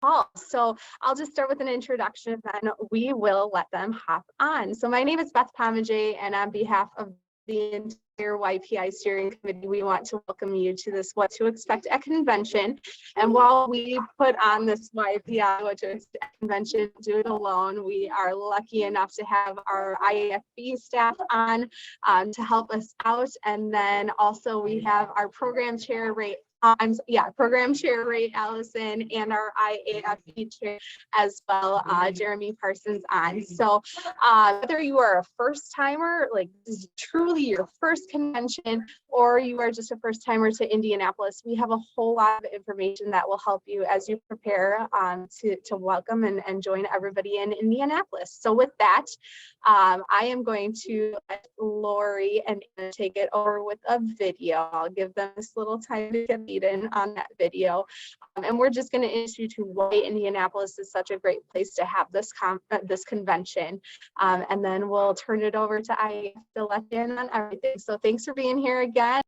call. So I'll just start with an introduction, then we will let them hop on. So my name is Beth Pomajay, and on behalf of the entire YPI steering committee, we want to welcome you to this What to Expect at Convention. And while we put on this YPI What to Expect convention, do it alone, we are lucky enough to have our IAFE staff on to help us out. And then also we have our program chair, program chair Ray Allison, and our IAFE chair as well, Jeremy Parsons on. So whether you are a first timer, like this is truly your first convention, or you are just a first timer to Indianapolis, we have a whole lot of information that will help you as you prepare to welcome and join everybody in Indianapolis. So with that, I am going to let Lori and Anna take it over with a video. I'll give them this little time to get in on that video. And we're just going to introduce you to why Indianapolis is such a great place to have this convention. And then we'll turn it over to IAFE to let you in on everything. So thanks for being here again.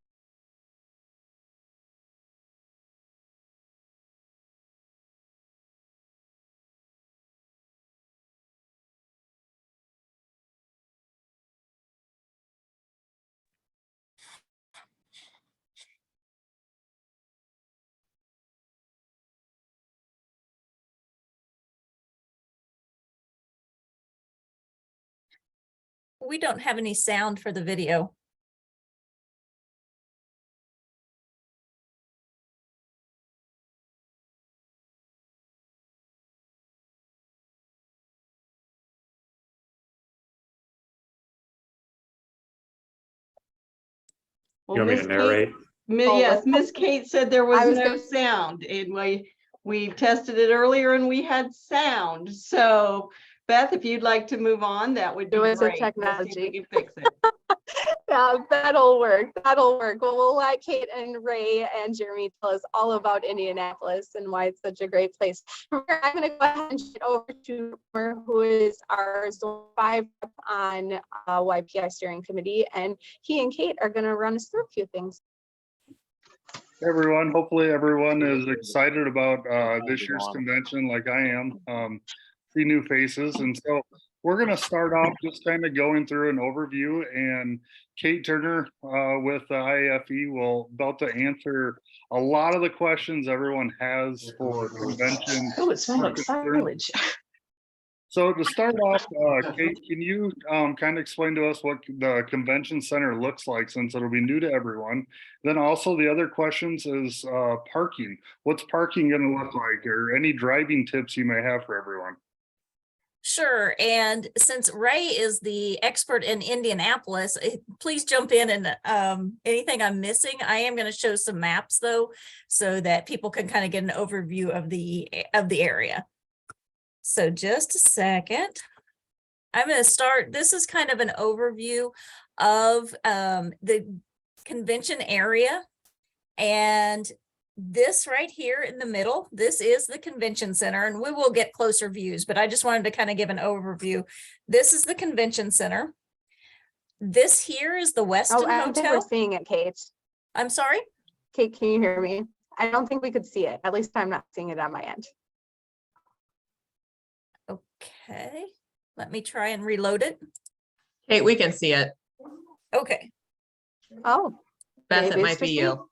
We don't have any sound for the video. You want me to narrate? Yes, Miss Kate said there was no sound, and we tested it earlier and we had sound. So Beth, if you'd like to move on, that would be great. It was a technology. We can fix it. Yeah, that'll work. Well, we'll let Kate and Ray and Jeremy tell us all about Indianapolis and why it's such a great place. I'm going to go ahead and shift over to who is our Zone 5 on YPI steering committee, and he and Kate are going to run us through a few things. Hey everyone, hopefully everyone is excited about this year's convention like I am. See new faces, and so we're going to start off just kind of going through an overview, and Kate Turner with the IAFE will about to answer a lot of the questions everyone has for convention. Oh, it smells like silage. So to start off, Kate, can you kind of explain to us what the convention center looks like, since it'll be new to everyone? Then also the other questions is parking. What's parking going to look like, or any driving tips you may have for everyone? Sure. And since Ray is the expert in Indianapolis, please jump in and anything I'm missing. I am going to show some maps though, so that people can kind of get an overview of the area. So just a second. I'm going to start. This is kind of an overview of the convention area. And this right here in the middle, this is the convention center, and we will get closer views, but I just wanted to kind of give an overview. This is the convention center. This here is the Westin Hotel. I don't think we're seeing it, Kate. I'm sorry? Kate, can you hear me? I don't think we could see it. At least I'm not seeing it on my end. Okay, let me try and reload it. Kate, we can see it. Okay. Oh, Beth, it might be you.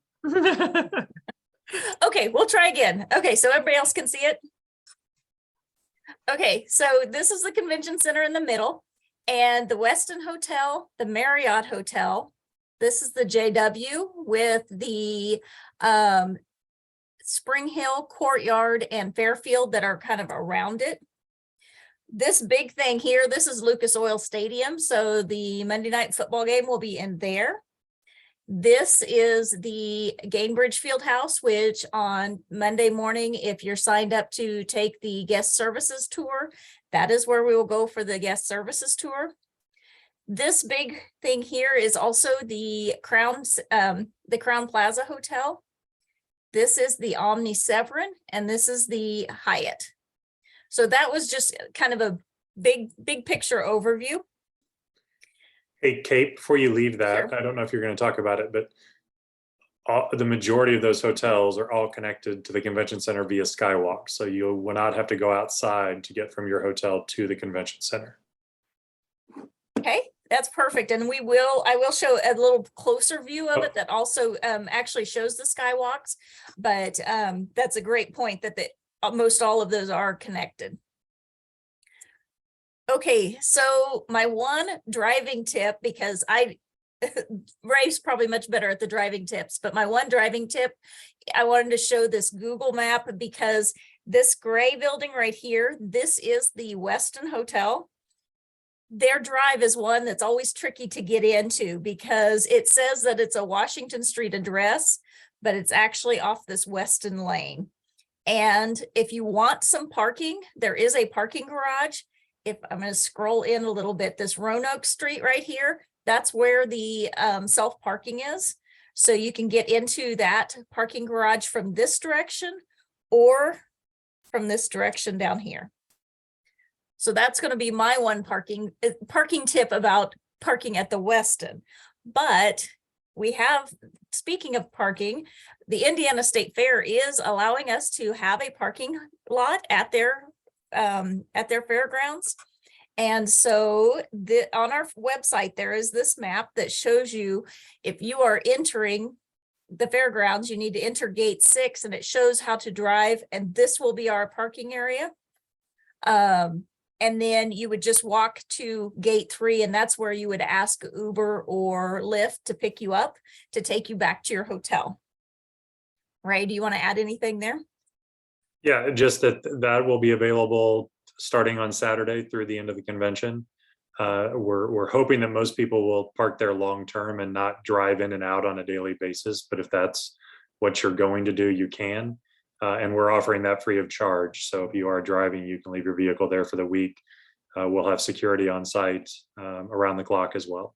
Okay, we'll try again. Okay, so everybody else can see it. Okay, so this is the convention center in the middle, and the Westin Hotel, the Marriott Hotel. This is the JW with the Spring Hill, Courtyard, and Fairfield that are kind of around it. This big thing here, this is Lucas Oil Stadium, so the Monday night football game will be in there. This is the Gainbridge Fieldhouse, which on Monday morning, if you're signed up to take the guest services tour, that is where we will go for the guest services tour. This big thing here is also the Crown Plaza Hotel. This is the Omni Severin, and this is the Hyatt. So that was just kind of a big picture overview. Hey, Kate, before you leave that, Sure. I don't know if you're going to talk about it, but the majority of those hotels are all connected to the convention center via skywalk. So you will not have to go outside to get from your hotel to the convention center. Okay, that's perfect. And I will show a little closer view of it that also actually shows the skywalks. But that's a great point that most all of those are connected. Okay, so my one driving tip, because Ray's probably much better at the driving tips, but my one driving tip, I wanted to show this Google map because this gray building right here, this is the Westin Hotel. Their drive is one that's always tricky to get into because it says that it's a Washington Street address, but it's actually off this Westin lane. And if you want some parking, there is a parking garage. If I'm going to scroll in a little bit, this Roanoke Street right here, that's where the self-parking is. So you can get into that parking garage from this direction or from this direction down here. So that's going to be my one parking tip about parking at the Westin. But we have, speaking of parking, the Indiana State Fair is allowing us to have a parking lot at their fairgrounds. And so on our website, there is this map that shows you if you are entering the fairgrounds, you need to enter gate 6 and it shows how to drive. And this will be our parking area. And then you would just walk to gate 3 and that's where you would ask Uber or Lyft to pick you up to take you back to your hotel. Ray, do you want to add anything there? Yeah, just that will be available starting on Saturday through the end of the convention. We're hoping that most people will park there long-term and not drive in and out on a daily basis. But if that's what you're going to do, you can. And we're offering that free of charge. So if you are driving, you can leave your vehicle there for the week. We'll have security on site around the clock as well.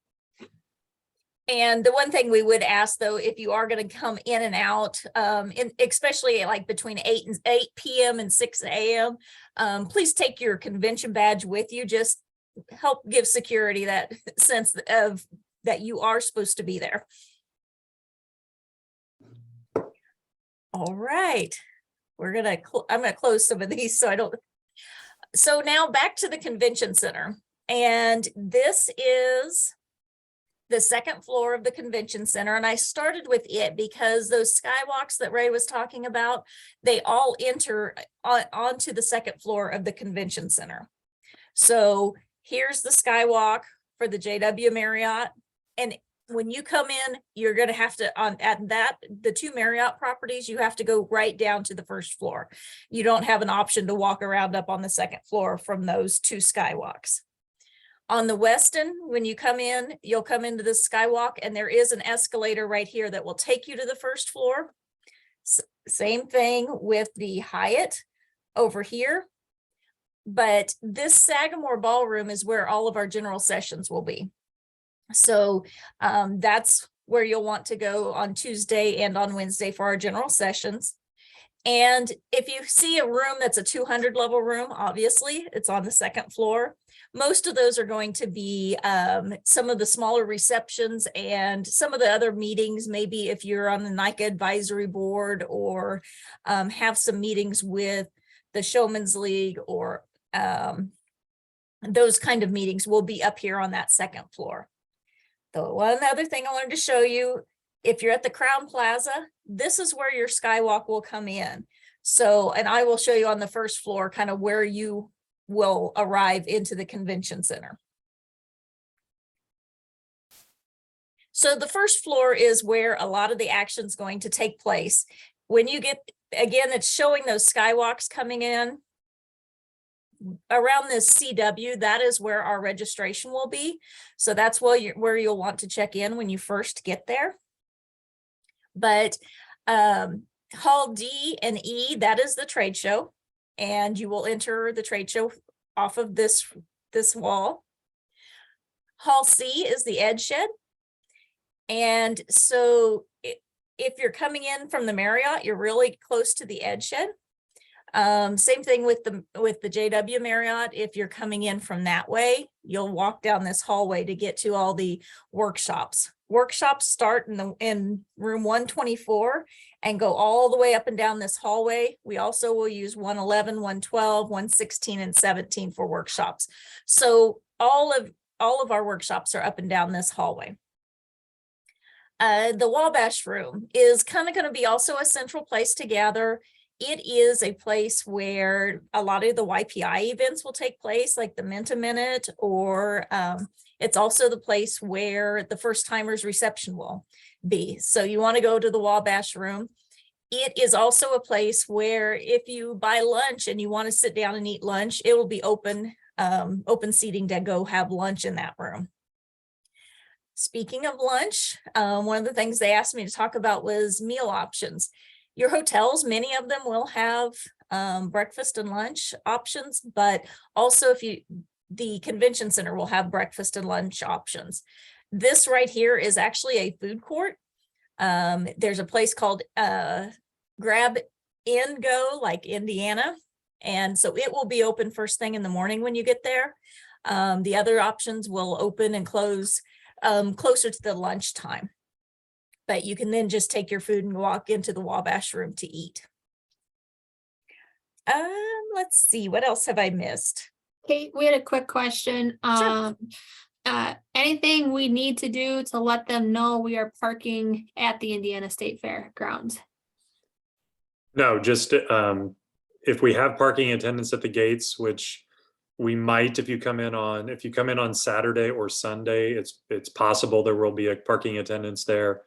And the one thing we would ask, though, if you are going to come in and out, especially like between 8 p.m. and 6 a.m., please take your convention badge with you. Just help give security that sense of that you are supposed to be there. All right. I'm going to close some of these so I don't. So now back to the convention center. And this is the second floor of the convention center. And I started with it because those skywalks that Ray was talking about, they all enter onto the second floor of the convention center. So here's the skywalk for the JW Marriott. And when you come in, you're going to have to, the 2 Marriott properties, you have to go right down to the first floor. You don't have an option to walk around up on the second floor from those 2 skywalks. On the Westin, when you come in, you'll come into the skywalk and there is an escalator right here that will take you to the first floor. Same thing with the Hyatt over here. But this Sagamore Ballroom is where all of our general sessions will be. So that's where you'll want to go on Tuesday and on Wednesday for our general sessions. And if you see a room that's a 200 level room, obviously it's on the second floor. Most of those are going to be some of the smaller receptions and some of the other meetings, maybe if you're on the NICA advisory board or have some meetings with the Showman's League or those kind of meetings will be up here on that second floor. The one other thing I wanted to show you, if you're at the Crown Plaza, this is where your skywalk will come in. So, and I will show you on the first floor kind of where you will arrive into the convention center. So the first floor is where a lot of the action is going to take place. When you get, again, it's showing those skywalks coming in. Around this CW, that is where our registration will be. So that's where you'll want to check in when you first get there. But Hall D and E, that is the trade show. And you will enter the trade show off of this wall. Hall C is the Ed Shed. And so if you're coming in from the Marriott, you're really close to the Ed Shed. Same thing with the JW Marriott. If you're coming in from that way, you'll walk down this hallway to get to all the workshops. Workshops start in room 124 and go all the way up and down this hallway. We also will use 111, 112, 116, and 17 for workshops. So all of our workshops are up and down this hallway. The Wabash room is kind of going to be also a central place to gather. It is a place where a lot of the YPI events will take place, like the Mint a Minute, or it's also the place where the first timers reception will be. So you want to go to the Wabash room. It is also a place where if you buy lunch and you want to sit down and eat lunch, it will be open seating to go have lunch in that room. Speaking of lunch, one of the things they asked me to talk about was meal options. Your hotels, many of them will have breakfast and lunch options, but also the convention center will have breakfast and lunch options. This right here is actually a food court. There's a place called Grab and Go, like Indiana. And so it will be open first thing in the morning when you get there. The other options will open and close closer to the lunchtime. But you can then just take your food and walk into the Wabash room to eat. Let's see, what else have I missed? Kate, we had a quick question. Sure. Anything we need to do to let them know we are parking at the Indiana State Fair grounds? No, just if we have parking attendants at the gates, which we might, if you come in on Saturday or Sunday, it's possible there will be a parking attendance there.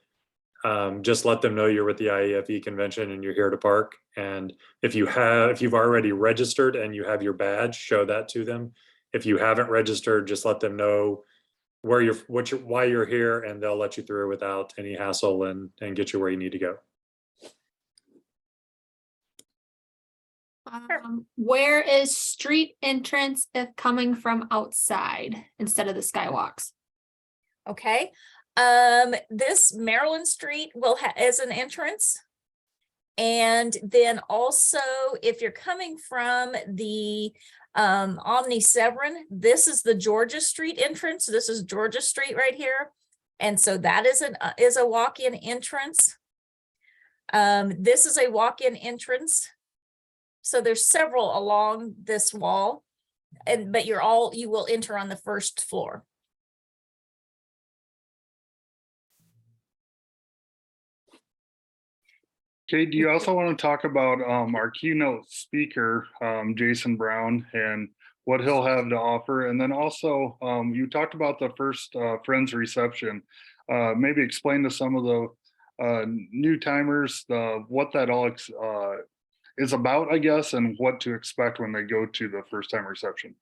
Just let them know you're with the IAFE convention and you're here to park. And if you've already registered and you have your badge, show that to them. If you haven't registered, just let them know why you're here, and they'll let you through without any hassle and get you where you need to go. Where is street entrance if coming from outside instead of the skywalks? Okay. This Maryland Street is an entrance. And then also, if you're coming from the Omni Severn, this is the Georgia Street entrance. This is Georgia Street right here. And so that is a walk-in entrance. This is a walk-in entrance. So there's several along this wall, but you will enter on the first floor. Kate, do you also want to talk about our keynote speaker, Jason Brown, and what he'll have to offer? And then also, you talked about the first Friends reception. Maybe explain to some of the new timers what that all is about, I guess, and what to expect when they go to the first time reception.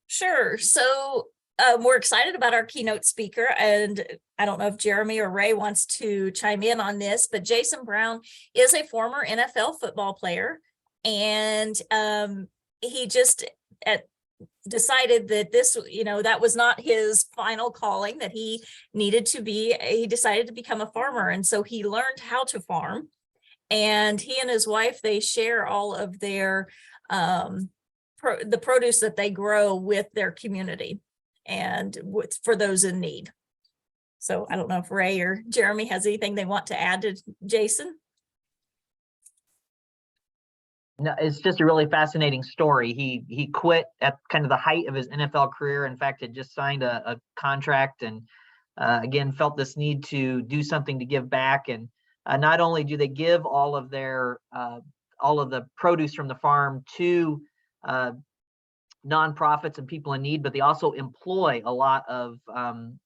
Sure. So we're excited about our keynote speaker, and I don't know if Jeremy or Ray wants to chime in on this, but Jason Brown is a former NFL football player, and he just decided that that was not his final calling, that he decided to become a farmer. And so he learned how to farm, and he and his wife, they share all of their the produce that they grow with their community and for those in need. So I don't know if Ray or Jeremy has anything they want to add to Jason. No, it's just a really fascinating story. He quit at kind of the height of his NFL career. In fact, had just signed a contract, and again felt this need to do something to give back. And not only do they give all of the produce from the farm to nonprofits and people in need, but they also employ a lot of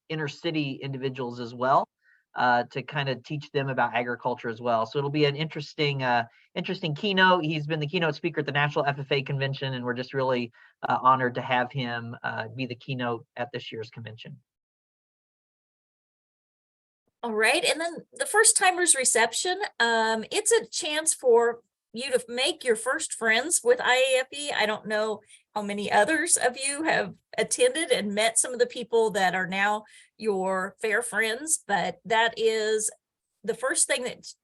inner city individuals as well, to kind of teach them about agriculture as well. So it'll be an interesting keynote. He's been the keynote speaker at the National FFA convention, and we're just really honored to have him be the keynote at this year's convention. All right, and then the first timers reception, it's a chance for you to make your first friends with IAFE. I don't know how many others of you have attended and met some of the people that are now your fair friends, but that is the first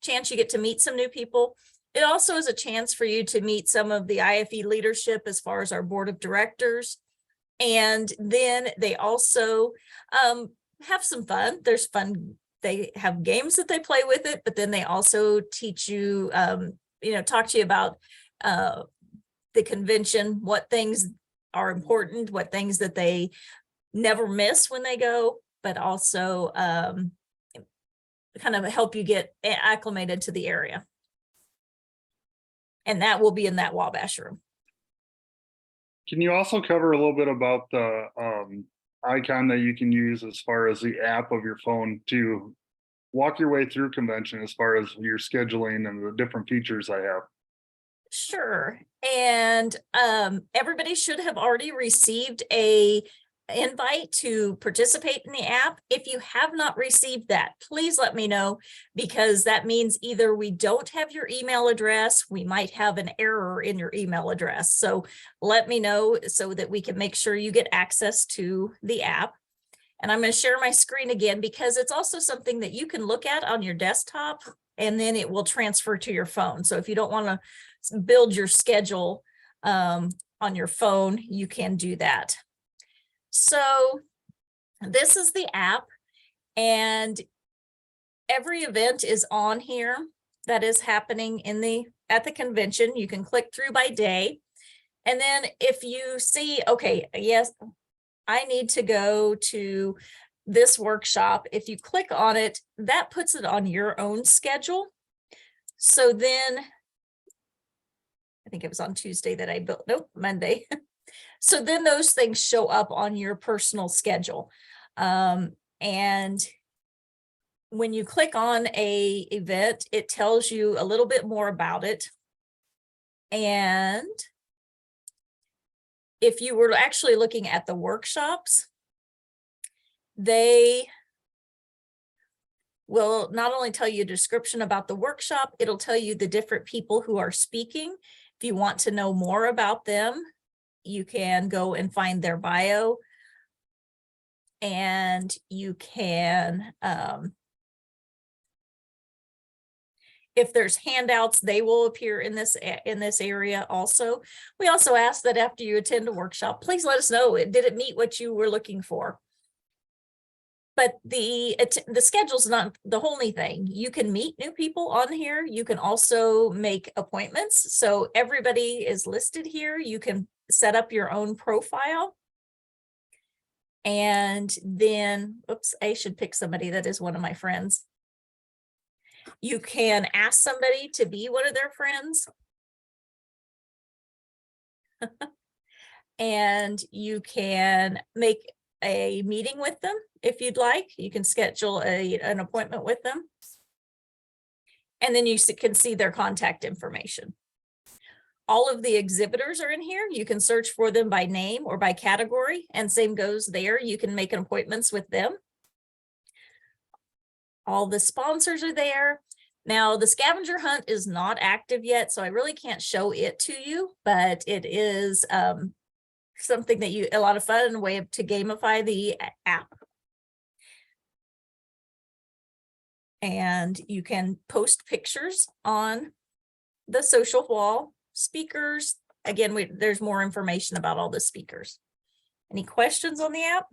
chance you get to meet some new people. It also is a chance for you to meet some of the IAFE leadership as far as our board of directors. And then they also have some fun. There's fun. They have games that they play with it, but then they also teach you, talk to you about the convention, what things are important, what things that they never miss when they go, but also kind of help you get acclimated to the area. And that will be in that Wabash room. Can you also cover a little bit about the icon that you can use as far as the app of your phone to walk your way through convention as far as your scheduling and the different features I have? Sure. And everybody should have already received a invite to participate in the app. If you have not received that, please let me know, because that means either we don't have your email address, we might have an error in your email address. So let me know so that we can make sure you get access to the app. And I'm going to share my screen again, because it's also something that you can look at on your desktop, and then it will transfer to your phone. So if you don't want to build your schedule on your phone, you can do that. So this is the app, and every event is on here that is happening at the convention. You can click through by day. And then if you see, okay, yes, I need to go to this workshop. If you click on it, that puts it on your own schedule. So then I think it was on Tuesday that I built, nope, Monday. So then those things show up on your personal schedule. And when you click on a event, it tells you a little bit more about it. And if you were actually looking at the workshops, they will not only tell you a description about the workshop, it'll tell you the different people who are speaking. If you want to know more about them, you can go and find their bio, and you can, if there's handouts, they will appear in this area also. We also ask that after you attend a workshop, please let us know, did it meet what you were looking for? But the schedule's not the only thing. You can meet new people on here. You can also make appointments. So everybody is listed here. You can set up your own profile. And then, oops, I should pick somebody that is one of my friends. You can ask somebody to be one of their friends. And you can make a meeting with them if you'd like. You can schedule an appointment with them. And then you can see their contact information. All of the exhibitors are in here. You can search for them by name or by category, and same goes there. You can make appointments with them. All the sponsors are there. Now, the scavenger hunt is not active yet, so I really can't show it to you, but it is something that a lot of fun and a way to gamify the app. And you can post pictures on the social wall. Speakers, again, there's more information about all the speakers. Any questions on the app?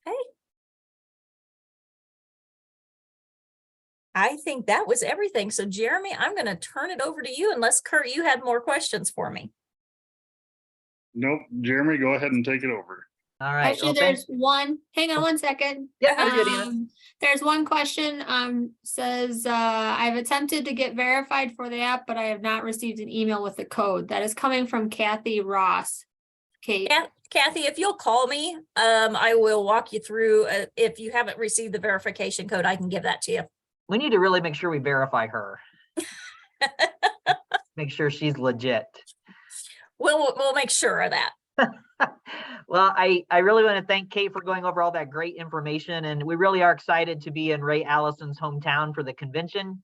Hey. I think that was everything. So Jeremy, I'm going to turn it over to you, unless Kurt, you had more questions for me. Nope, Jeremy, go ahead and take it over. All right. Actually, well, there's one, hang on one second. Yeah, that's good, Anna. There's one question, says, I've attempted to get verified for the app, but I have not received an email with the code. That is coming from Kathy Ross. Kate. Kathy, if you'll call me, I will walk you through. If you haven't received the verification code, I can give that to you. We need to really make sure we verify her. Make sure she's legit. We'll make sure of that. Well, I really want to thank Kate for going over all that great information, and we really are excited to be in Ray Allison's hometown for the convention.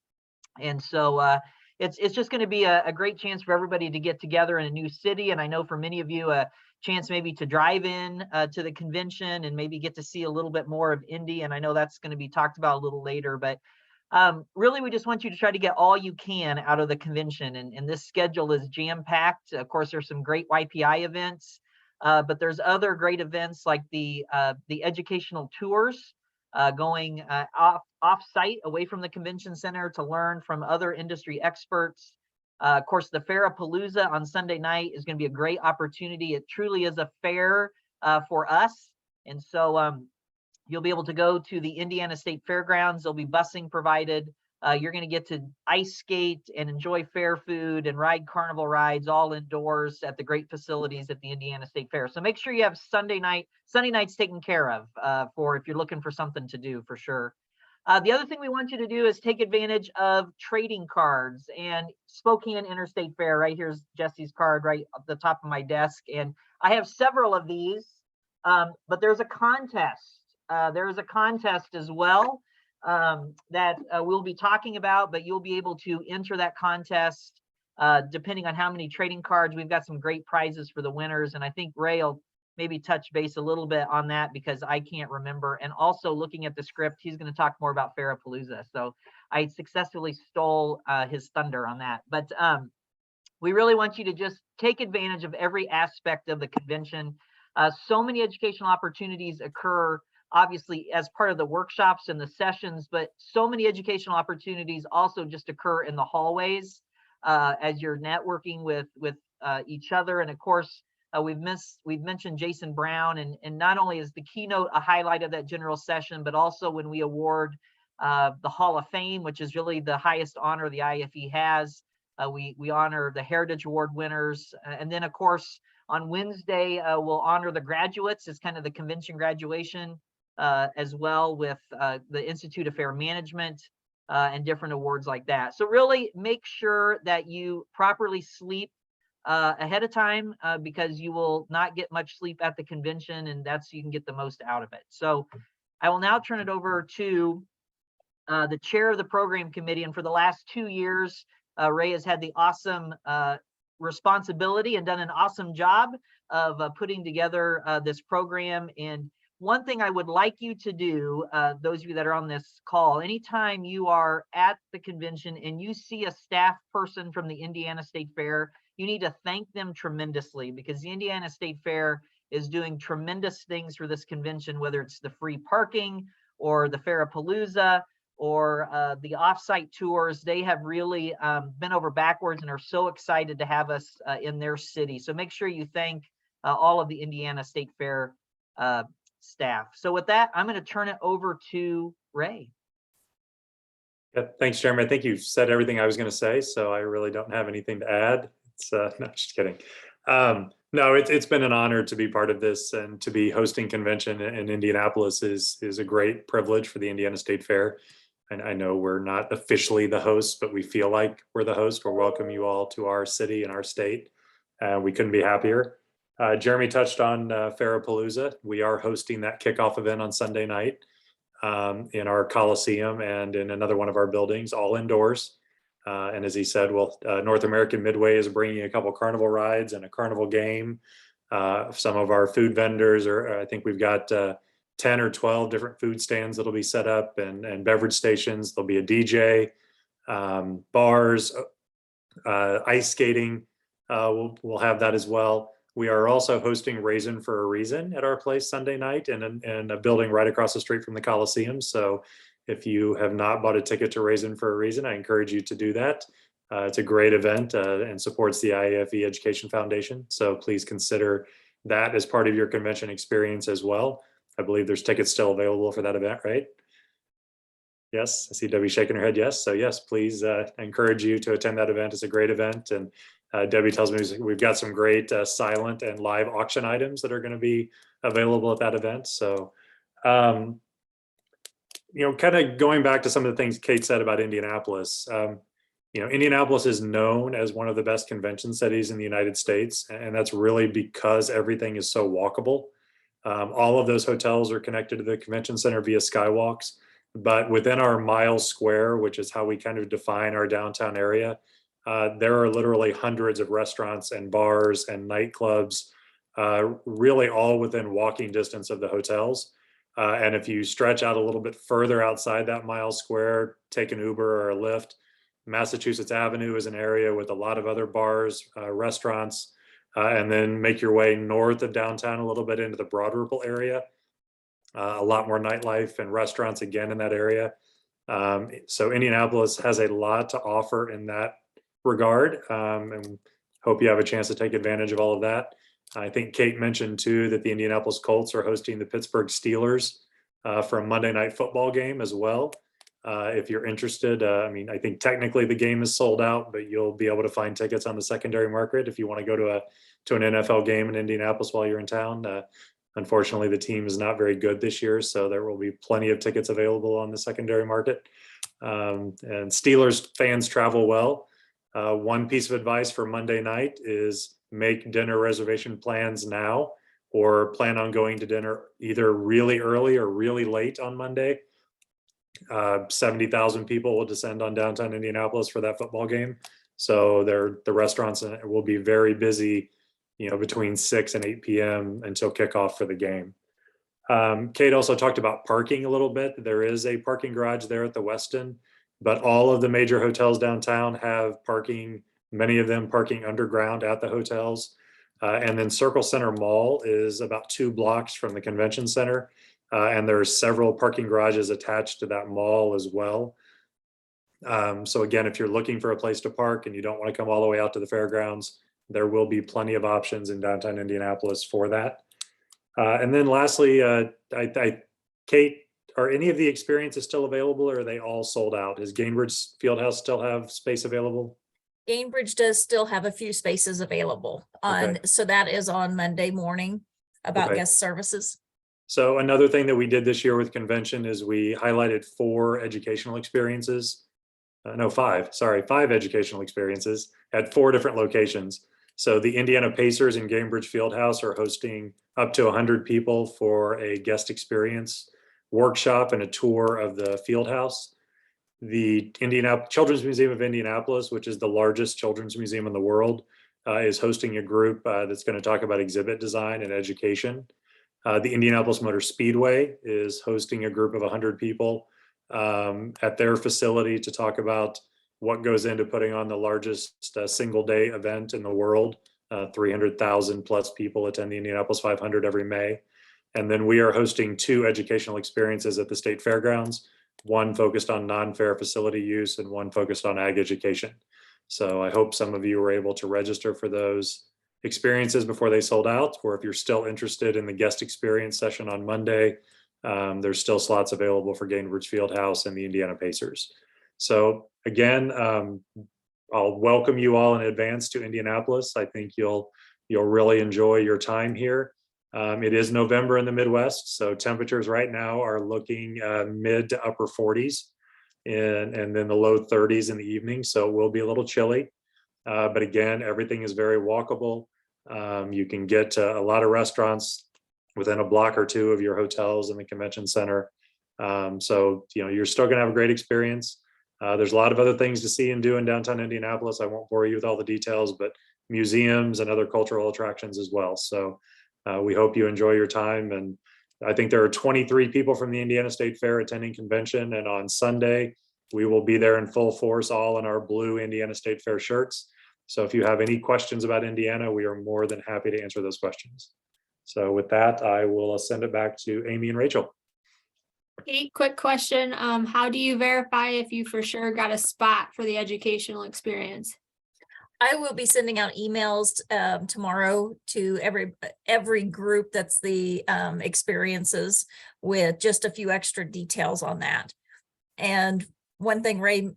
And so it's just going to be a great chance for everybody to get together in a new city. And I know for many of you, a chance maybe to drive in to the convention and maybe get to see a little bit more of Indy. And I know that's going to be talked about a little later, but really, we just want you to try to get all you can out of the convention. And this schedule is jam-packed. Of course, there's some great YPI events, but there's other great events like the educational tours going off-site away from the convention center to learn from other industry experts. Of course, the Fairapalooza on Sunday night is going to be a great opportunity. It truly is a fair for us. And so you'll be able to go to the Indiana State Fairgrounds. There'll be busing provided. You're going to get to ice skate and enjoy fair food and ride carnival rides all indoors at the great facilities at the Indiana State Fair. So make sure you have Sunday nights taken care of for if you're looking for something to do for sure. The other thing we want you to do is take advantage of trading cards. And Spokane Interstate Fair, right here's Jesse's card right at the top of my desk. And I have several of these, but there's a contest. There is a contest as well that we'll be talking about, but you'll be able to enter that contest depending on how many trading cards. We've got some great prizes for the winners. And I think Ray will maybe touch base a little bit on that because I can't remember. And also looking at the script, he's going to talk more about Fairapalooza. So I successfully stole his thunder on that. But we really want you to just take advantage of every aspect of the convention. So many educational opportunities occur, obviously, as part of the workshops and the sessions, but so many educational opportunities also just occur in the hallways as you're networking with each other. And of course, we've mentioned Jason Brown, and not only is the keynote a highlight of that general session, but also when we award the Hall of Fame, which is really the highest honor the IAFE has. We honor the Heritage Award winners. And then, of course, on Wednesday, we'll honor the graduates as kind of the convention graduation as well with the Institute of Fair Management and different awards like that. So really make sure that you properly sleep ahead of time because you will not get much sleep at the convention, and that's so you can get the most out of it. So I will now turn it over to the chair of the program committee. And for the last 2 years, Ray has had the awesome responsibility and done an awesome job of putting together this program. And one thing I would like you to do, those of you that are on this call, anytime you are at the convention and you see a staff person from the Indiana State Fair, you need to thank them tremendously because the Indiana State Fair is doing tremendous things for this convention, whether it's the free parking or the Fairapalooza or the offsite tours. They have really been over backwards and are so excited to have us in their city. So make sure you thank all of the Indiana State Fair staff. So with that, I'm going to turn it over to Ray. Yeah, thanks, Jeremy. I think you've said everything I was going to say, so I really don't have anything to add. It's no, just kidding. No, it's been an honor to be part of this, and to be hosting convention in Indianapolis is a great privilege for the Indiana State Fair. And I know we're not officially the host, but we feel like we're the host. We'll welcome you all to our city and our state. We couldn't be happier. Jeremy touched on Fairapalooza. We are hosting that kickoff event on Sunday night in our Coliseum and in another one of our buildings, all indoors. And as he said, well, North American Midway is bringing a couple carnival rides and a carnival game. Some of our food vendors, I think we've got 10 or 12 different food stands that'll be set up, and beverage stations. There'll be a DJ, bars, ice skating. We'll have that as well. We are also hosting Raisin for a Reason at our place Sunday night in a building right across the street from the Coliseum. So if you have not bought a ticket to Raisin for a Reason, I encourage you to do that. It's a great event and supports the IAFE Education Foundation. So please consider that as part of your convention experience as well. I believe there's tickets still available for that event, right? Yes, I see Debbie shaking her head yes. So yes, please, I encourage you to attend that event. It's a great event. And Debbie tells me we've got some great silent and live auction items that are going to be available at that event. So, you know, kind of going back to some of the things Kate said about Indianapolis, you know, Indianapolis is known as one of the best convention cities in the United States. And that's really because everything is so walkable. All of those hotels are connected to the convention center via skywalks, but within our mile square, which is how we kind of define our downtown area, there are literally hundreds of restaurants and bars and nightclubs, really all within walking distance of the hotels. And if you stretch out a little bit further outside that mile square, take an Uber or a Lyft, Massachusetts Avenue is an area with a lot of other bars, restaurants, and then make your way north of downtown a little bit into the Broad Ripple area. A lot more nightlife and restaurants again in that area. So Indianapolis has a lot to offer in that regard, and hope you have a chance to take advantage of all of that. I think Kate mentioned too that the Indianapolis Colts are hosting the Pittsburgh Steelers for a Monday night football game as well. If you're interested, I mean, I think technically the game is sold out, but you'll be able to find tickets on the secondary market if you want to go to an NFL game in Indianapolis while you're in town. Unfortunately, the team is not very good this year, so there will be plenty of tickets available on the secondary market. And Steelers fans travel well. One piece of advice for Monday night is make dinner reservation plans now, or plan on going to dinner either really early or really late on Monday. 70,000 people will descend on downtown Indianapolis for that football game. So the restaurants will be very busy, between 6 and 8 p.m. until kickoff for the game. Kate also talked about parking a little bit. There is a parking garage there at the Westin, but all of the major hotels downtown have parking, many of them parking underground at the hotels. And then Circle Center Mall is about 2 blocks from the convention center. And there are several parking garages attached to that mall as well. So again, if you're looking for a place to park and you don't want to come all the way out to the fairgrounds, there will be plenty of options in downtown Indianapolis for that. And then lastly, Kate, are any of the experiences still available, or are they all sold out? Does Gainbridge Fieldhouse still have space available? Gainbridge does still have a few spaces available so that is on Monday morning about guest services. So another thing that we did this year with convention is we highlighted 4 educational experiences. No, 5 educational experiences at 4 different locations. So the Indiana Pacers in Gainbridge Fieldhouse are hosting up to 100 people for a guest experience workshop and a tour of the Fieldhouse. The Children's Museum of Indianapolis, which is the largest children's museum in the world, is hosting a group that's going to talk about exhibit design and education. The Indianapolis Motor Speedway is hosting a group of 100 people at their facility to talk about what goes into putting on the largest single day event in the world. 300,000 plus people attend the Indianapolis 500 every May. And then we are hosting 2 educational experiences at the State Fairgrounds, one focused on non-fair facility use and one focused on ag education. So I hope some of you were able to register for those experiences before they sold out, or if you're still interested in the guest experience session on Monday, there's still slots available for Gainbridge Fieldhouse and the Indiana Pacers. So again, I'll welcome you all in advance to Indianapolis. I think you'll really enjoy your time here. It is November in the Midwest, so temperatures right now are looking mid to upper 40s and then the low 30s in the evening. So it will be a little chilly. But again, everything is very walkable. You can get to a lot of restaurants within a block or 2 of your hotels in the convention center. So, you're still going to have a great experience. There's a lot of other things to see and do in downtown Indianapolis. I won't bore you with all the details, but museums and other cultural attractions as well. So we hope you enjoy your time. And I think there are 23 people from the Indiana State Fair attending convention. And on Sunday, we will be there in full force, all in our blue Indiana State Fair shirts. So if you have any questions about Indiana, we are more than happy to answer those questions. So with that, I will send it back to Amy and Rachel. Hey, quick question. How do you verify if you for sure got a spot for the educational experience? I will be sending out emails tomorrow to every group that's the experiences with just a few extra details on that. And one thing Ray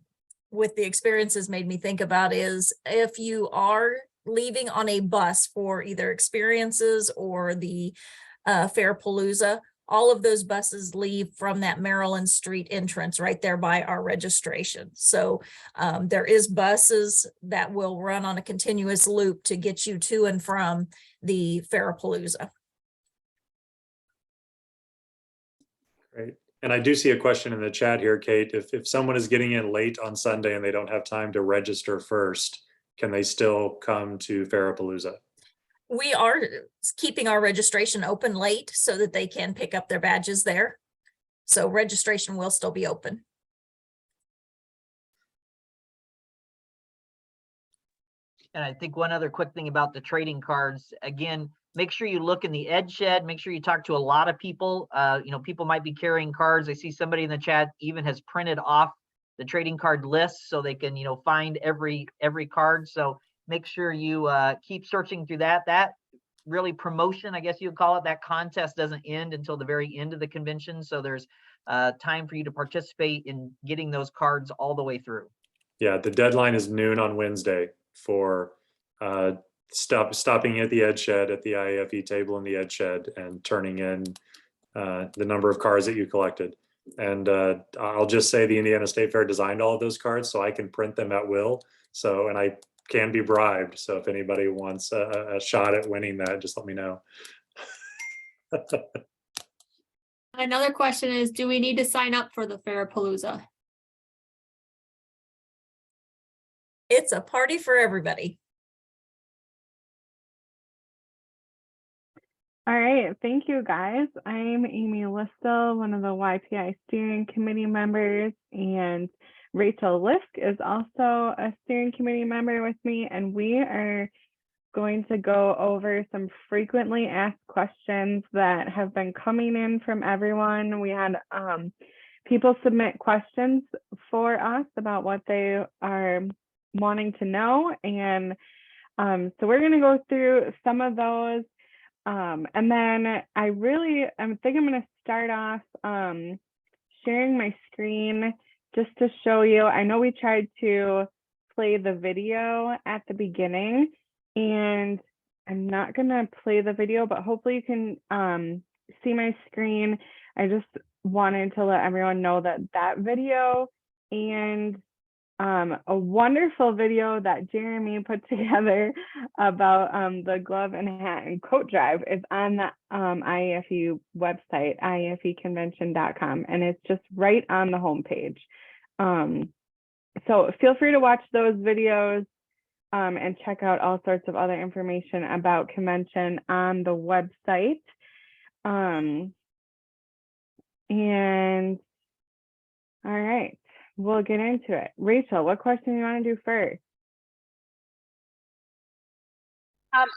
with the experiences made me think about is if you are leaving on a bus for either experiences or the Fairpalooza, all of those buses leave from that Maryland Street entrance right there by our registration. So there is buses that will run on a continuous loop to get you to and from the Fairpalooza. Great. And I do see a question in the chat here, Kate. If someone is getting in late on Sunday and they don't have time to register first, can they still come to Farapalooza? We are keeping our registration open late so that they can pick up their badges there. So registration will still be open. And I think one other quick thing about the trading cards, again, make sure you look in the Ed Shed, make sure you talk to a lot of people. People might be carrying cards. I see somebody in the chat even has printed off the trading card list so they can, find every card. So make sure you keep searching through that. That really promotion, I guess you would call it, that contest doesn't end until the very end of the convention. So there's time for you to participate in getting those cards all the way through. Yeah, the deadline is noon on Wednesday for stopping at the Ed Shed, at the IAFE table in the Ed Shed, and turning in the number of cards that you collected. And I'll just say the Indiana State Fair designed all of those cards, so I can print them at will. So, and I can be bribed. So if anybody wants a shot at winning that, just let me know. Another question is, do we need to sign up for the Farapalooza? It's a party for everybody. All right, thank you guys. I'm Amy Listel, one of the YPI steering committee members, and Rachel Lisk is also a steering committee member with me, and we are going to go over some frequently asked questions that have been coming in from everyone. We had people submit questions for us about what they are wanting to know, and so we're going to go through some of those, and then I think I'm going to start off sharing my screen just to show you. I know we tried to play the video at the beginning, and I'm not going to play the video, but hopefully you can see my screen. I just wanted to let everyone know that that video and a wonderful video that Jeremy put together about the glove and hat and coat drive is on the IAFE website, iafeconvention.com, and it's just right on the homepage. So feel free to watch those videos and check out all sorts of other information about convention on the website. And all right, we'll get into it. Rachel, what question do you want to do first?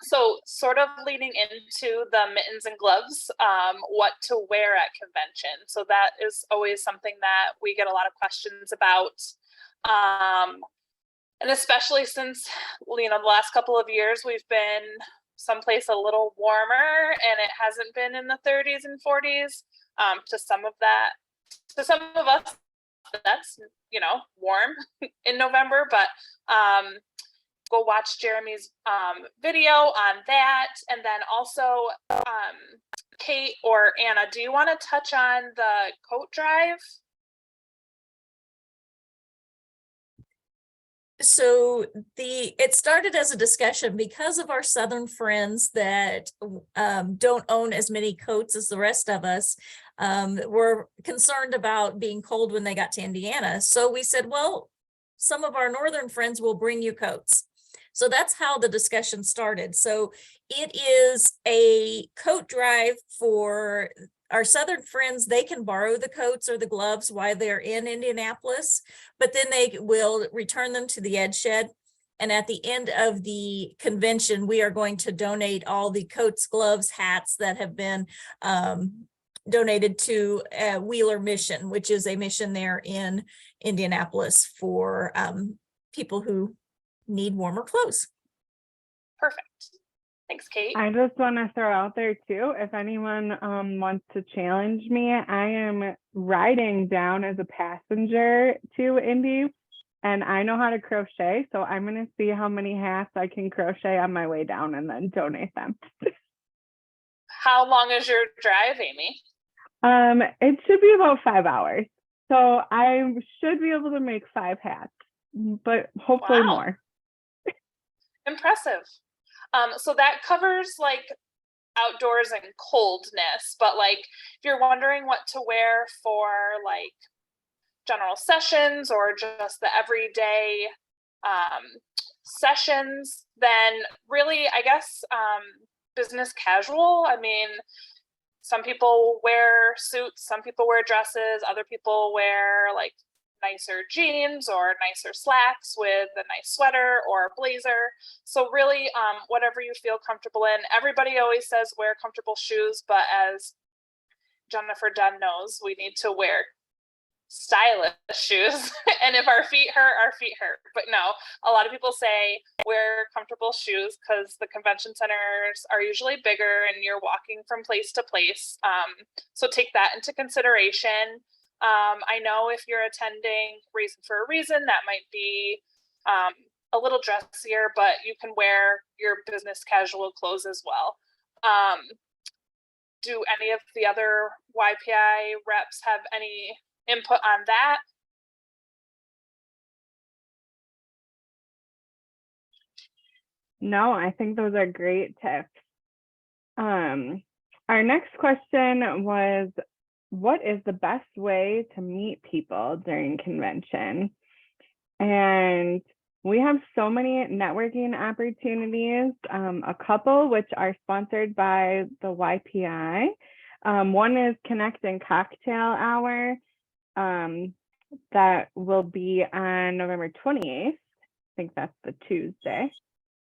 So sort of leading into the mittens and gloves, what to wear at convention. So that is always something that we get a lot of questions about. And especially since, the last couple of years, we've been someplace a little warmer and it hasn't been in the 30s and 40s. To some of us, that's, warm in November, but go watch Jeremy's video on that. And then also, Kate or Anna, do you want to touch on the coat drive? So it started as a discussion because of our Southern friends that don't own as many coats as the rest of us. Were concerned about being cold when they got to Indiana. So we said, well, some of our Northern friends will bring you coats. So that's how the discussion started. So it is a coat drive for our Southern friends. They can borrow the coats or the gloves while they're in Indianapolis, but then they will return them to the Ed Shed. And at the end of the convention, we are going to donate all the coats, gloves, hats that have been donated to Wheeler Mission, which is a mission there in Indianapolis for people who need warmer clothes. Perfect. Thanks, Kate. I just want to throw out there too, if anyone wants to challenge me, I am riding down as a passenger to Indy, and I know how to crochet, so I'm going to see how many hats I can crochet on my way down and then donate them. How long is your drive, Amy? It should be about 5 hours. So I should be able to make 5 hats, but hopefully more. Impressive. So that covers like outdoors and coldness. But like, if you're wondering what to wear for like general sessions or just the everyday sessions, then really, I guess, business casual. I mean, some people wear suits, some people wear dresses, other people wear like nicer jeans or nicer slacks with a nice sweater or a blazer. So really, whatever you feel comfortable in. Everybody always says wear comfortable shoes, but as Jennifer Dunn knows, we need to wear stylish shoes. And if our feet hurt, our feet hurt. But no, a lot of people say wear comfortable shoes because the convention centers are usually bigger and you're walking from place to place. So take that into consideration. I know if you're attending Reason for a Reason, that might be a little dressier, but you can wear your business casual clothes as well. Do any of the other YPI reps have any input on that? No, I think those are great tips. Our next question was, what is the best way to meet people during convention? And we have so many networking opportunities, a couple which are sponsored by the YPI. One is Connect and Cocktail Hour. That will be on November 28th. I think that's the Tuesday.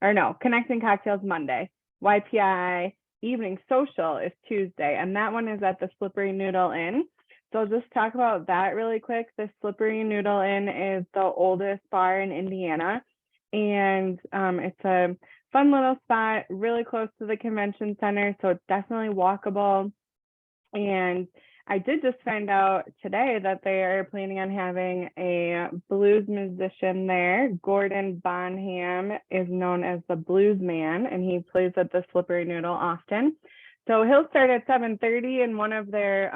Or no, Connecting Cocktails Monday. YPI Evening Social is Tuesday, and that one is at the Slippery Noodle Inn. So I'll just talk about that really quick. The Slippery Noodle Inn is the oldest bar in Indiana, and it's a fun little spot really close to the convention center, so it's definitely walkable. And I did just find out today that they are planning on having a blues musician there. Gordon Bonham is known as the Blues Man, and he plays at the Slippery Noodle often. So he'll start at 7:30 in one of their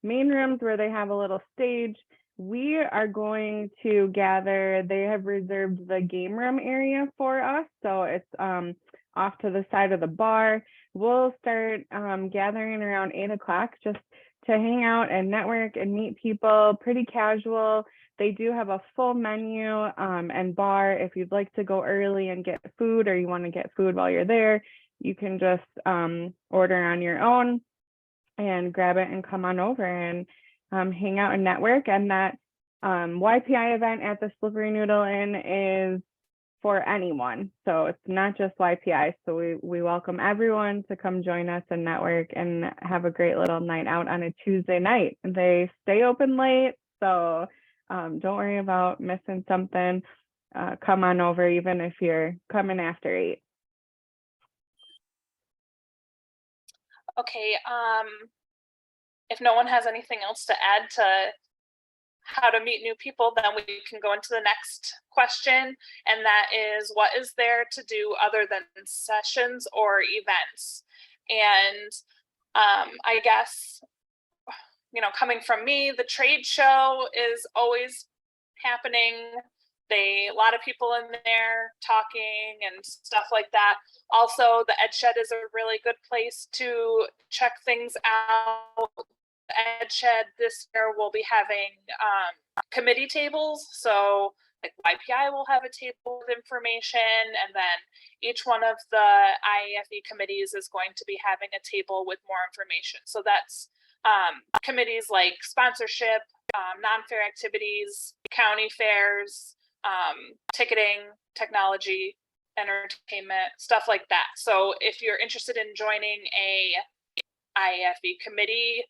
main rooms where they have a little stage. We are going to gather, they have reserved the game room area for us. So it's off to the side of the bar. We'll start gathering around 8 o'clock just to hang out and network and meet people, pretty casual. They do have a full menu and bar. If you'd like to go early and get food, or you want to get food while you're there, you can just order on your own and grab it and come on over and hang out and network. And that YPI event at the Slippery Noodle Inn is for anyone. So it's not just YPI. So we welcome everyone to come join us and network and have a great little night out on a Tuesday night. They stay open late, so don't worry about missing something. Come on over even if you're coming after 8. Okay, if no one has anything else to add to how to meet new people, then we can go into the next question, and that is, what is there to do other than sessions or events? And I guess, you know, coming from me, the trade show is always happening. A lot of people in there talking and stuff like that. Also, the Ed Shed is a really good place to check things out. Ed Shed this year will be having committee tables. So like YPI will have a table of information, and then each one of the IAFE committees is going to be having a table with more information. So that's committees like sponsorship, non-fair activities, county fairs, ticketing, technology, entertainment, stuff like that. So if you're interested in joining a IAFE committee,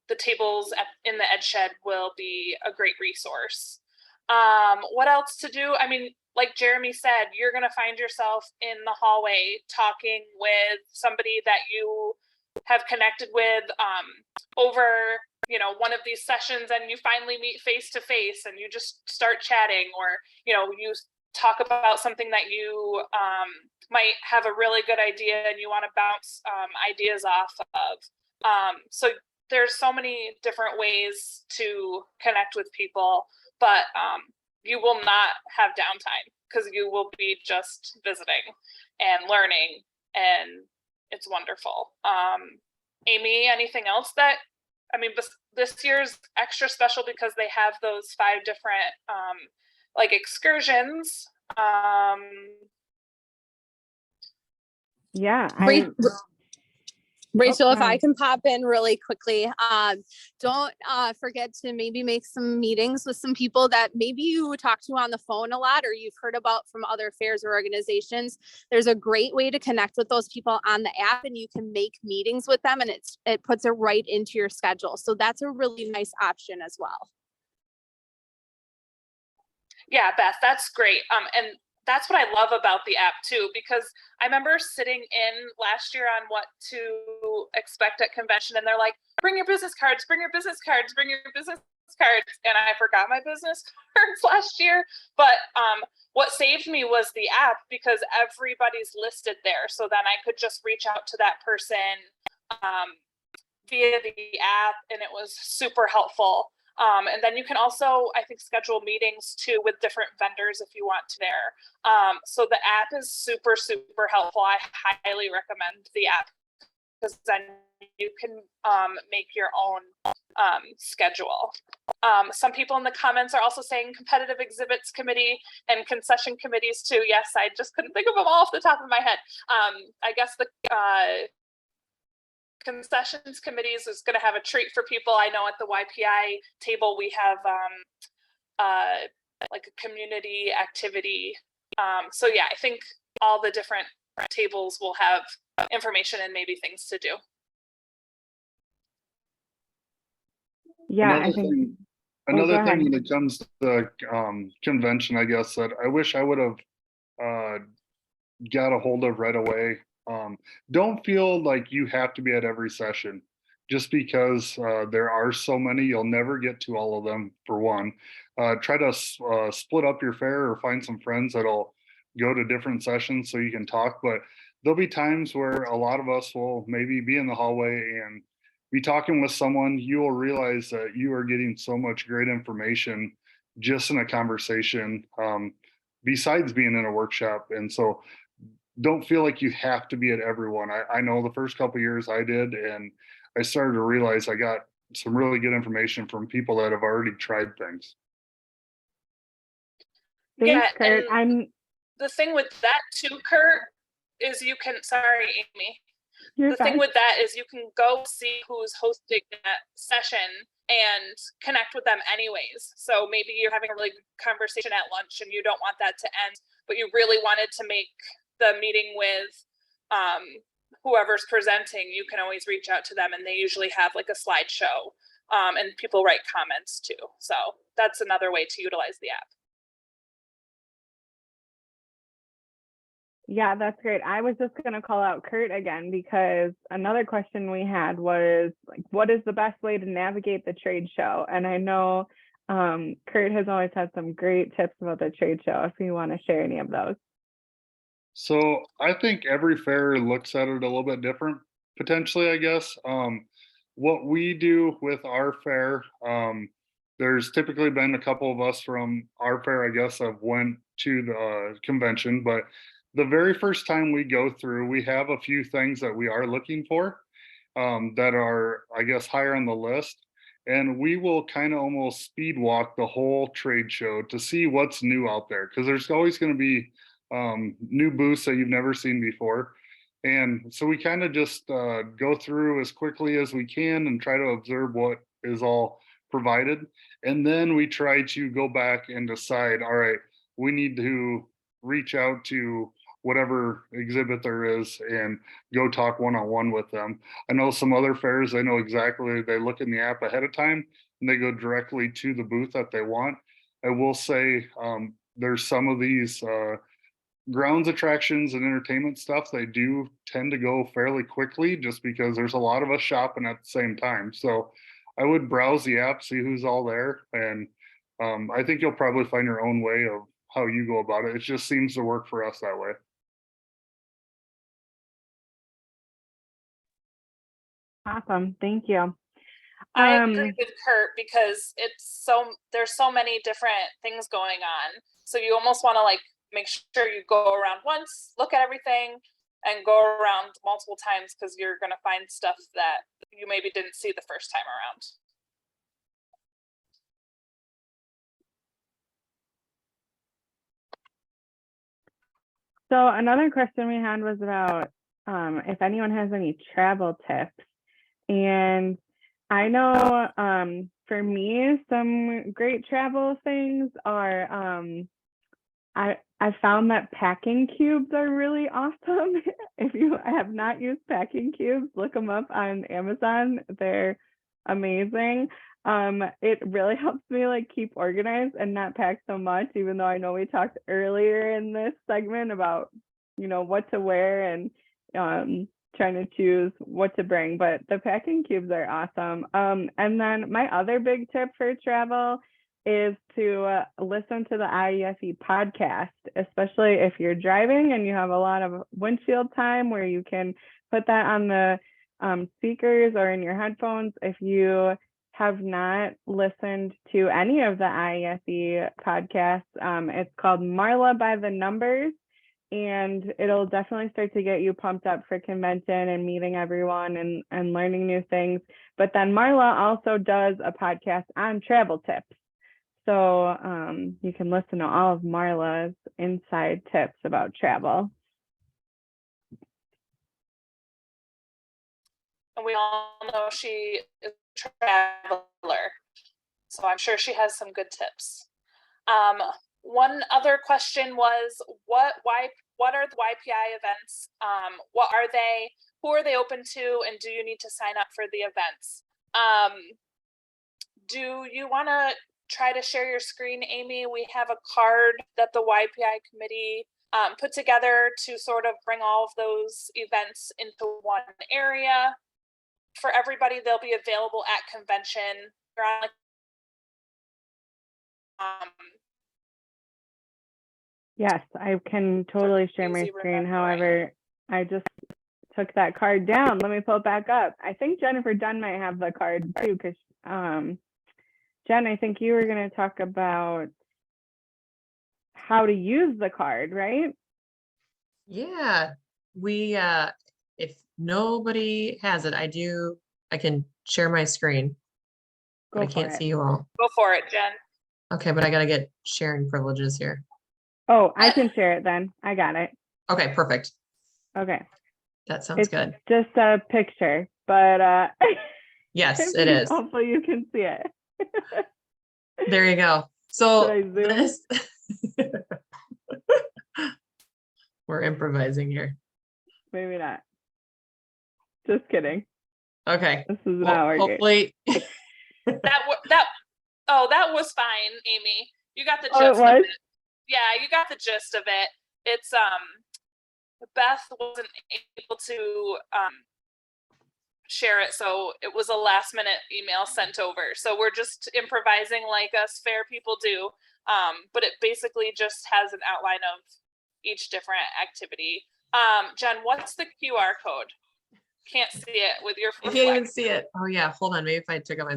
the tables in the Ed Shed will be a great resource. What else to do? I mean, like Jeremy said, you're going to find yourself in the hallway talking with somebody that you have connected with over, you know, one of these sessions, and you finally meet face to face and you just start chatting, or, you know, you talk about something that you might have a really good idea and you want to bounce ideas off of. So there's so many different ways to connect with people, but you will not have downtime because you will be just visiting and learning and it's wonderful. Amy, anything else that, I mean, this year's extra special because they have those 5 different like excursions. Yeah, Rachel, if I ahead. can pop in really quickly, don't forget to maybe make some meetings with some people that maybe you talk to on the phone a lot or you've heard about from other fairs or organizations. There's a great way to connect with those people on the app, and you can make meetings with them, and it puts it right into your schedule. So that's a really nice option as well. Yeah, Beth, that's great. And that's what I love about the app too, because I remember sitting in last year on what to expect at convention, and they're like, bring your business cards, bring your business cards, bring your business cards. And I forgot my business cards last year. But what saved me was the app, because everybody's listed there. So then I could just reach out to that person via the app, and it was super helpful. And then you can also, I think, schedule meetings too with different vendors if you want to there. So the app is super, super helpful. I highly recommend the app, because then you can make your own schedule. Some people in the comments are also saying competitive exhibits committee and concession committees too. Yes, I just couldn't think of them all off the top of my head. I guess the concessions committees is going to have a treat for people. I know at the YPI table we have like a community activity. So yeah, I think all the different tables will have information and maybe things to do. Yeah, Another thing when it comes to the convention, I guess, that I wish I would have got a hold of right away. Don't feel like you have to be at every session. Just because there are so many, you'll never get to all of them, for one. Try to split up your fair or find some friends that'll go to different sessions so you can talk. But there'll be times where a lot of us will maybe be in the hallway and be talking with someone. You will realize that you are getting so much great information just in a conversation, besides being in a workshop. And so don't feel like you have to be at everyone. I know the first couple of years I did, and I started to realize I got some really good information from people that have already tried things. Thanks, Kurt. The thing with that too, Kurt, is you can, sorry, Amy. You're the fine. thing with that is you can go see who's hosting that session and connect with them anyways. So maybe you're having a really good conversation at lunch and you don't want that to end, but you really wanted to make the meeting with whoever's presenting. You can always reach out to them, and they usually have like a slideshow, and people write comments too. So that's another way to utilize the app. Yeah, that's great. I was just going to call out Kurt again, because another question we had was, like, what is the best way to navigate the trade show? And I know Kurt has always had some great tips about the trade show, if you want to share any of those. So I think every fair looks at it a little bit different, potentially, I guess. What we do with our fair, there's typically been a couple of us from our fair, I guess, have went to the convention, but the very first time we go through, we have a few things that we are looking for that are, I guess, higher on the list. And we will kind of almost speed walk the whole trade show to see what's new out there, because there's always going to be new booths that you've never seen before. And so we kind of just go through as quickly as we can and try to observe what is all provided. And then we try to go back and decide, all right, we need to reach out to whatever exhibit there is and go talk one-on-one with them. I know some other fairs, they know exactly, they look in the app ahead of time and they go directly to the booth that they want. I will say there's some of these grounds attractions and entertainment stuff, they do tend to go fairly quickly just because there's a lot of us shopping at the same time. So I would browse the app, see who's all there, and I think you'll probably find your own way of how you go about it. It just seems to work for us that way. Awesome, thank you. I agree with Kurt, because there's so many different things going on. So you almost want to like make sure you go around once, look at everything, and go around multiple times because you're going to find stuff that you maybe didn't see the first time around. So another question we had was about if anyone has any travel tips. And I know for me, some great travel things are I found that packing cubes are really awesome. If you have not used packing cubes, look them up on Amazon. They're amazing. It really helps me like keep organized and not pack so much, even though I know we talked earlier in this segment about, you know, what to wear and trying to choose what to bring, but the packing cubes are awesome. And then my other big tip for travel is to listen to the IAFE podcast, especially if you're driving and you have a lot of windshield time where you can put that on the speakers or in your headphones. If you have not listened to any of the IAFE podcasts, it's called Marla by the Numbers, and it'll definitely start to get you pumped up for convention and meeting everyone and learning new things. But then Marla also does a podcast on travel tips. So you can listen to all of Marla's inside tips about travel. And we all know she is a traveler, so I'm sure she has some good tips. One other question was, what are the YPI events? What are they? Who are they open to? And do you need to sign up for the events? Do you want to try to share your screen, Amy? We have a card that the YPI committee put together to sort of bring all of those events into one area. For everybody, they'll be available at convention. Yes, I can totally share my screen. However, I just took that card down. Let me pull it back up. I think Jennifer Dunn might have the card too, because Jen, I think you were going to talk about how to use the card, right? Yeah, we if nobody has it, I can share my screen, but I can't see you all. Go for it, Jen. Okay, but I gotta get sharing privileges here. Oh, I can share it then. I got it. Okay, perfect. Okay. That sounds good. Just a picture, but yes, it is. Hopefully you can see it. There you go. So Should I zoom? We're improvising here. Maybe not. Just kidding. Okay. This is not working. Hopefully. that was fine, Amy. You got the gist it was? of it. Yeah, you got the gist of it. It's Beth wasn't able to share it, so it was a last minute email sent over. So we're just improvising like us fair people do. But it basically just has an outline of each different activity. Jen, what's the QR code? Can't see it with your I can't even see it. Oh yeah, hold on. Maybe if I took out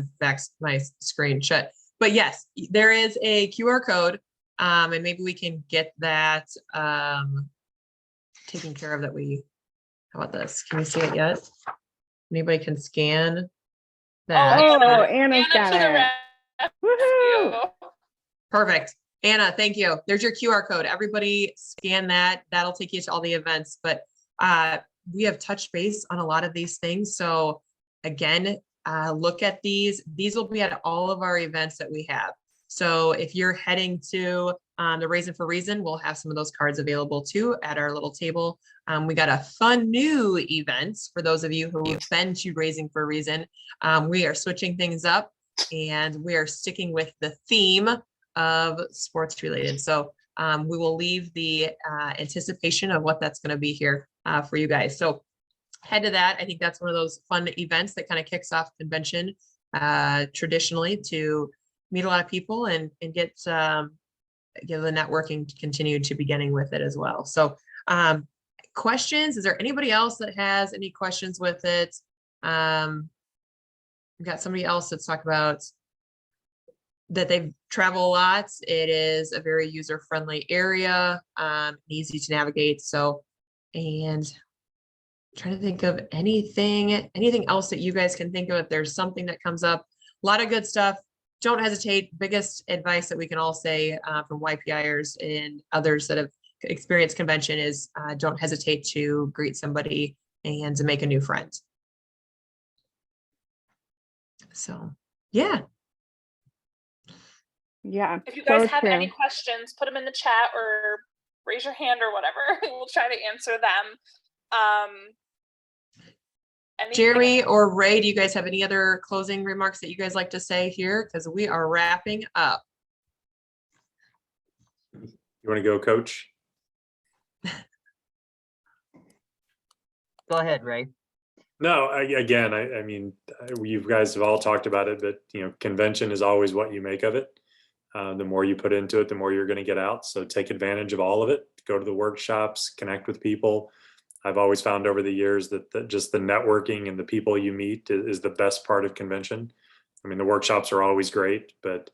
my screen shut. But yes, there is a QR code, and maybe we can get that taken care of. How about this? Can you see it yet? Anybody can scan that. Oh, Anna's got it. Woohoo! Perfect. Anna, thank you. There's your QR code. Everybody scan that. That'll take you to all the events. But we have touched base on a lot of these things. So again, look at these. These will be at all of our events that we have. So if you're heading to the Raisin for Reason, we'll have some of those cards available too at our little table. We got a fun new event for those of you who have been to Raising for a Reason. We are switching things up and we are sticking with the theme of sports related. So we will leave the anticipation of what that's going to be here for you guys. So head to that. I think that's one of those fun events that kind of kicks off convention traditionally to meet a lot of people and get the networking to continue to beginning with it as well. So questions, is there anybody else that has any questions with it? We've got somebody else that's talked about that they've traveled a lot. It is a very user-friendly area, easy to navigate. So, and Trying to think of anything else that you guys can think of. If there's something that comes up, a lot of good stuff. Don't hesitate. Biggest advice that we can all say from YPIers and others that have experienced convention is don't hesitate to greet somebody and to make a new friend. So, yeah. Yeah. If you guys so have true. any questions, put them in the chat or raise your hand or whatever. We'll try to answer them. Jeremy or Ray, do you guys have any other closing remarks that you guys like to say here? Because we are wrapping up. You want to go, Coach? Go ahead, Ray. No, again, I mean, you guys have all talked about it, but convention is always what you make of it. The more you put into it, the more you're going to get out. So take advantage of all of it. Go to the workshops, connect with people. I've always found over the years that just the networking and the people you meet is the best part of convention. I mean, the workshops are always great, but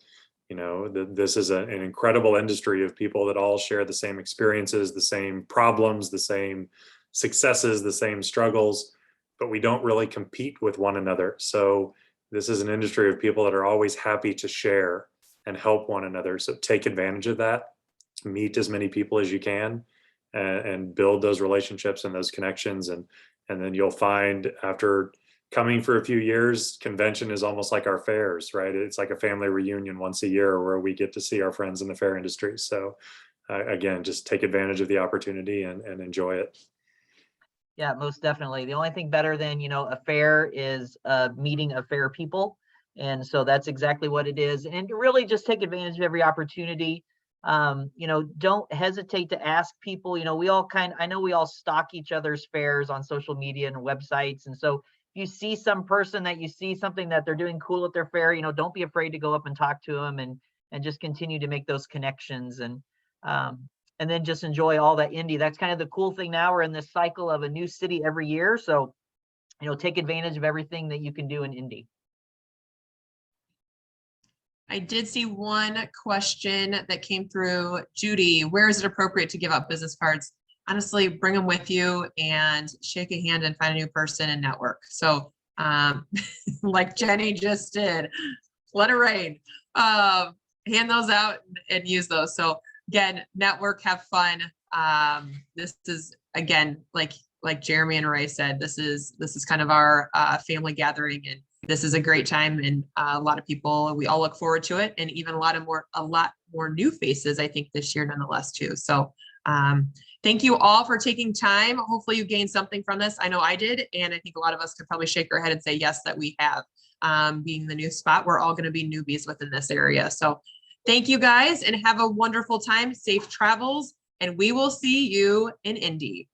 this is an incredible industry of people that all share the same experiences, the same problems, the same successes, the same struggles, but we don't really compete with one another. So this is an industry of people that are always happy to share and help one another. So take advantage of that, meet as many people as you can, and build those relationships and those connections. And then you'll find, after coming for a few years, convention is almost like our fairs, right? It's like a family reunion once a year where we get to see our friends in the fair industry. So again, just take advantage of the opportunity and enjoy it. Yeah, most definitely. The only thing better than, a fair is a meeting of fair people. And so that's exactly what it is. And really just take advantage of every opportunity. Don't hesitate to ask people. I know we all stalk each other's fairs on social media and websites. And so if you see some person that you see something that they're doing cool at their fair, don't be afraid to go up and talk to them and just continue to make those connections. And then just enjoy all that Indy. That's kind of the cool thing now. We're in this cycle of a new city every year. So, take advantage of everything that you can do in Indy. I did see one question that came through. Judy, where is it appropriate to give out business cards? Honestly, bring them with you and shake a hand and find a new person and network. So like Jenny just did, let it rain. Hand those out and use those. So again, network, have fun. This is, again, like Jeremy and Ray said, this is kind of our family gathering, and this is a great time, and a lot of people, we all look forward to it, and even a lot more new faces, I think, this year nonetheless too. So thank you all for taking time. Hopefully you gained something from this. I know I did, and I think a lot of us could probably shake our head and say yes, that we have. Being the new spot, we're all going to be newbies within this area. So thank you guys, and have a wonderful time. Safe travels, and we will see you in Indy.